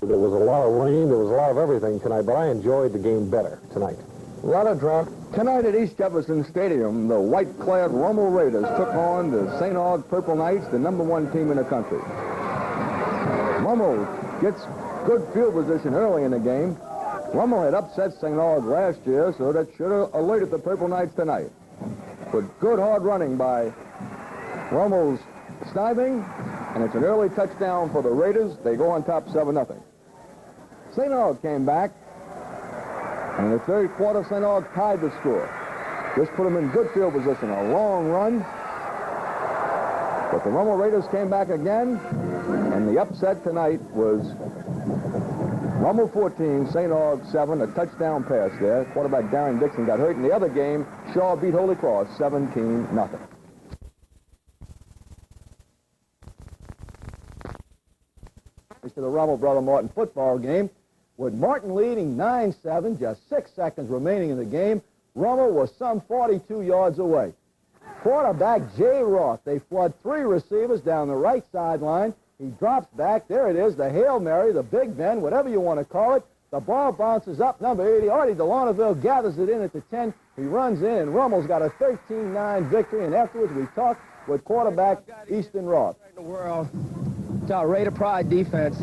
There was a lot of rain, there was a lot of everything tonight, but I enjoyed the game better tonight. A lot of drought. Tonight at East Jefferson Stadium, the white-clad Rummel Raiders took on the St. Aug Purple Knights, the #1 team in the country. Rummel gets good field position early in the game. Rummel had upset St. Aug last year, so that should have alerted the Purple Knights tonight. But good hard running by Rummel's Sniving, and it's an early touchdown for the Raiders. They go on top 7-0. St. Aug came back, and in the third quarter, St. Aug tied the score. This put them in good field position, a long run. But the Rummel Raiders came back again, and the upset tonight was Rummel 14, St. Aug 7, a touchdown pass there. Quarterback Darren Dixon got hurt. In the other game, Shaw beat Holy Cross 17-0. To the Rummel Brother Martin football game. With Martin leading 9-7, just 6 seconds remaining in the game, Rummel was some 42 yards away. Quarterback Jay Roth, they flood 3 receivers down the right sideline. He drops back. There it is, the Hail Mary, the Big Ben, whatever you want to call it. The ball bounces up, number 80. Artie DeLaunaville gathers it in at the 10. He runs in, and Rummel's got a 13-9 victory. And afterwards, we talk with quarterback Easton Roth. The world, to our Raider Pride defense,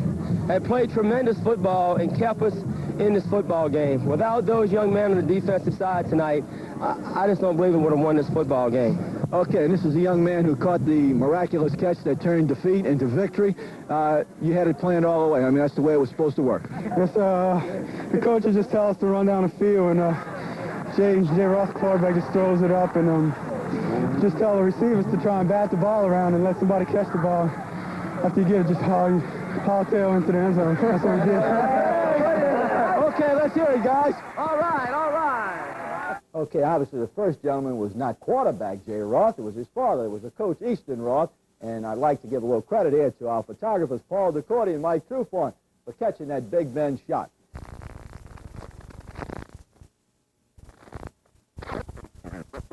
had played tremendous football and kept us in this football game. Without those young men on the defensive side tonight, I just don't believe we would have won this football game. Okay, this is a young man who caught the miraculous catch that turned defeat into victory. You had it planned all the way. I mean, that's the way it was supposed to work. Yes, the coaches just tell us to run down the field, and Jay Roth, quarterback, just throws it up, and just tell the receivers to try and bat the ball around and let somebody catch the ball. After you get it, just haul tail into the end zone. That's what we did. Okay, let's hear it, guys. All right, all right. Okay, obviously the first gentleman was not quarterback Jay Roth. It was his father. It was the coach, Easton Roth. And I'd like to give a little credit here to our photographers, Paul DeCordy and Mike Trufant, for catching that Big Ben shot.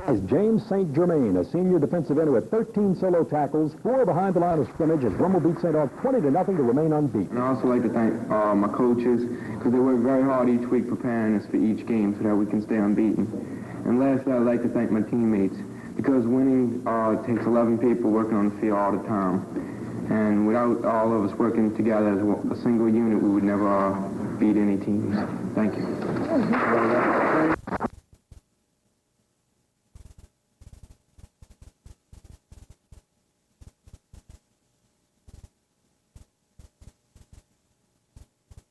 As James St. Germain, a senior defensive end with 13 solo tackles, 4 behind the line of scrimmage, as Rummel beat St. Aug 20-0 to remain unbeaten. And I'd also like to thank my coaches, because they work very hard each week preparing us for each game so that we can stay unbeaten. And lastly, I'd like to thank my teammates, because winning takes 11 people working on the field all the time. And without all of us working together as a single unit, we would never beat any teams. Thank you.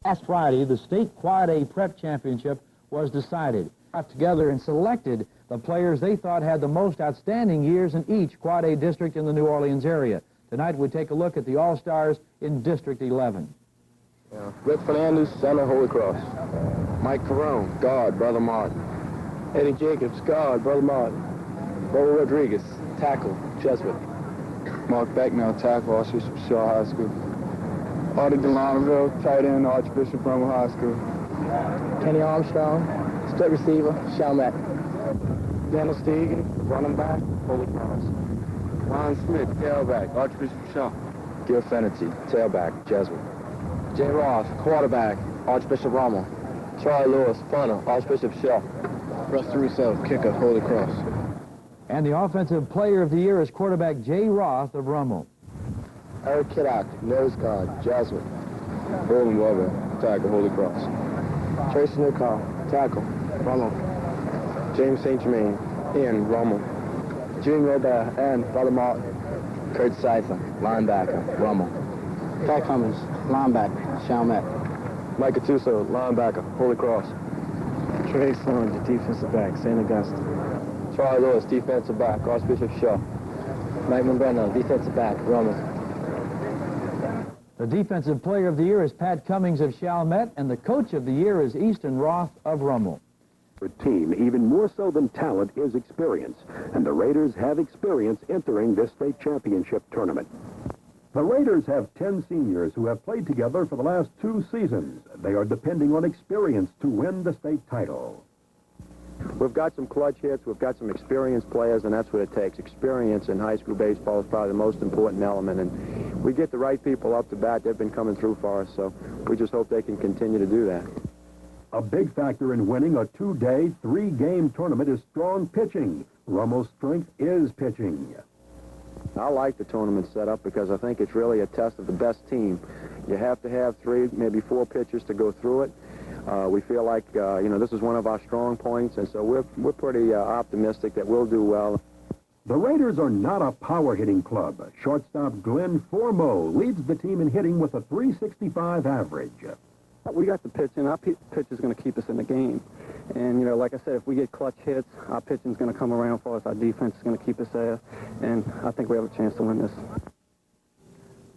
Last Friday, the state Quad A Prep Championship was decided. Got together and selected the players they thought had the most outstanding years in each Quad A district in the New Orleans area. Tonight, we take a look at the All-Stars in District 11. Rick Fernandez, center, Holy Cross. Mike Carone, guard, Brother Martin. Eddie Jacobs, guard, Brother Martin. Bo Rodriguez, tackle, Jesuit. Mark Becknell, tackle, Archbishop Shaw High School. Artie DeLaunaville, tight end, Archbishop Rummel High School. Kenny Armstrong, split receiver, Chalmette. Dennis Deegan, running back, Holy Cross. Ron Smith, tailback, Archbishop Shaw. Gil Fenity, tailback, Jesuit. Jay Roth, quarterback, Archbishop Rummel. Charlie Lewis, punter, Archbishop Shaw. Rusty Rousseau, kicker, Holy Cross. And the Offensive Player of the Year is quarterback Jay Roth of Rummel. Eric Kiddock, nose guard, Jesuit. Roland Weber, tackle, Holy Cross. Tracy Nicol, tackle, Rummel. James St. Germain, Ian, Rummel. June Robert and Brother Martin. Kurt Seither, linebacker, Rummel. Pat Cummins, linebacker, Chalmette. Mike Atuso, linebacker, Holy Cross. Trey Sloan, defensive back, St. Augustine. Charlie Lewis, defensive back, Archbishop Shaw. Mike Membreno, defensive back, Rummel. The Defensive Player of the Year is Pat Cummings of Chalmette, and the Coach of the Year is Easton Roth of Rummel. For team, even more so than talent, is experience, and the Raiders have experience entering this state championship tournament. The Raiders have 10 seniors who have played together for the last 2 seasons. They are depending on experience to win the state title. We've got some clutch hits, we've got some experienced players, and that's what it takes. Experience in high school baseball is probably the most important element, and we get the right people up to bat. They've been coming through for us, so we just hope they can continue to do that. A big factor in winning a 2-day, 3-game tournament is strong pitching. Rummel's strength is pitching. I like the tournament setup because I think it's really a test of the best team. You have to have 3, maybe 4 pitchers to go through it. We feel like, this is one of our strong points, and so we're pretty optimistic that we'll do well. The Raiders are not a power-hitting club. Shortstop Glenn Formeau leads the team in hitting with a .365 average. We got the pitching. Our pitch is going to keep us in the game. And, like I said, if we get clutch hits, our pitching is going to come around for us. Our defense is going to keep us there. And I think we have a chance to win this.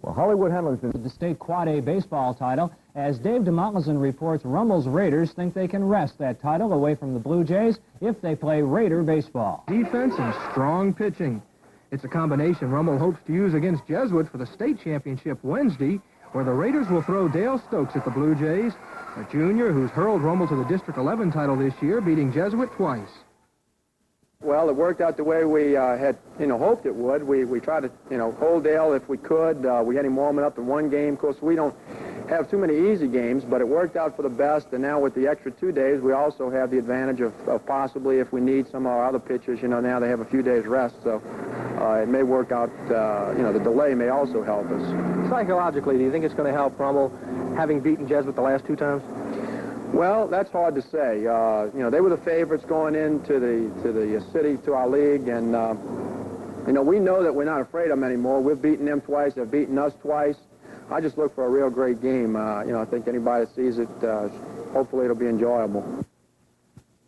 Well, Hollywood Henley's the state Quad A baseball title. As Dave DeMotlison reports, Rummel's Raiders think they can wrest that title away from the Blue Jays if they play Raider baseball. Defense and strong pitching. It's a combination Rummel hopes to use against Jesuit for the state championship Wednesday, where the Raiders will throw Dale Stokes at the Blue Jays, a junior who's hurled Rummel to the District 11 title this year, beating Jesuit twice. Well, it worked out the way we had, hoped it would. We tried to, hold Dale if we could. We had him warming up in one game. Of course, we don't have too many easy games, but it worked out for the best. And now with the extra 2 days, we also have the advantage of possibly, if we need some of our other pitchers, now they have a few days rest. So it may work out, the delay may also help us. Psychologically, do you think it's going to help Rummel having beaten Jesuit the last 2 times? Well, that's hard to say. They were the favorites going into the city, to our league, and we know that we're not afraid of them anymore. We've beaten them twice. They've beaten us twice. I just look for a real great game. I think anybody that sees it, hopefully it'll be enjoyable.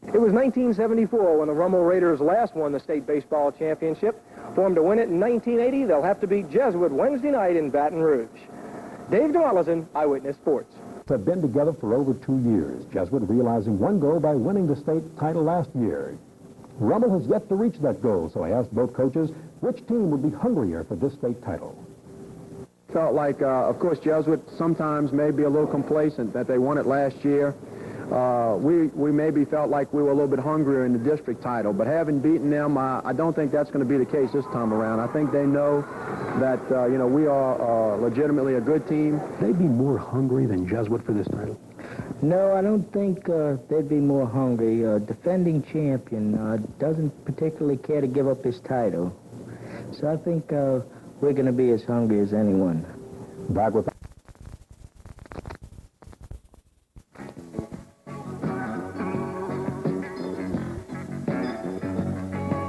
It was 1974 when the Rummel Raiders last won the state baseball championship. For them to win it in 1980, they'll have to beat Jesuit Wednesday night in Baton Rouge. Dave DeMotlison, Eyewitness Sports. Have been together for over 2 years, Jesuit realizing one goal by winning the state title last year. Rummel has yet to reach that goal, so I asked both coaches which team would be hungrier for this state title. Felt like, of course, Jesuit sometimes may be a little complacent that they won it last year. We maybe felt like we were a little bit hungrier in the district title, but having beaten them, I don't think that's going to be the case this time around. I think they know that, we are legitimately a good team. They'd be more hungry than Jesuit for this title? No, I don't think they'd be more hungry. Defending champion doesn't particularly care to give up his title. So I think we're going to be as hungry as anyone. Back with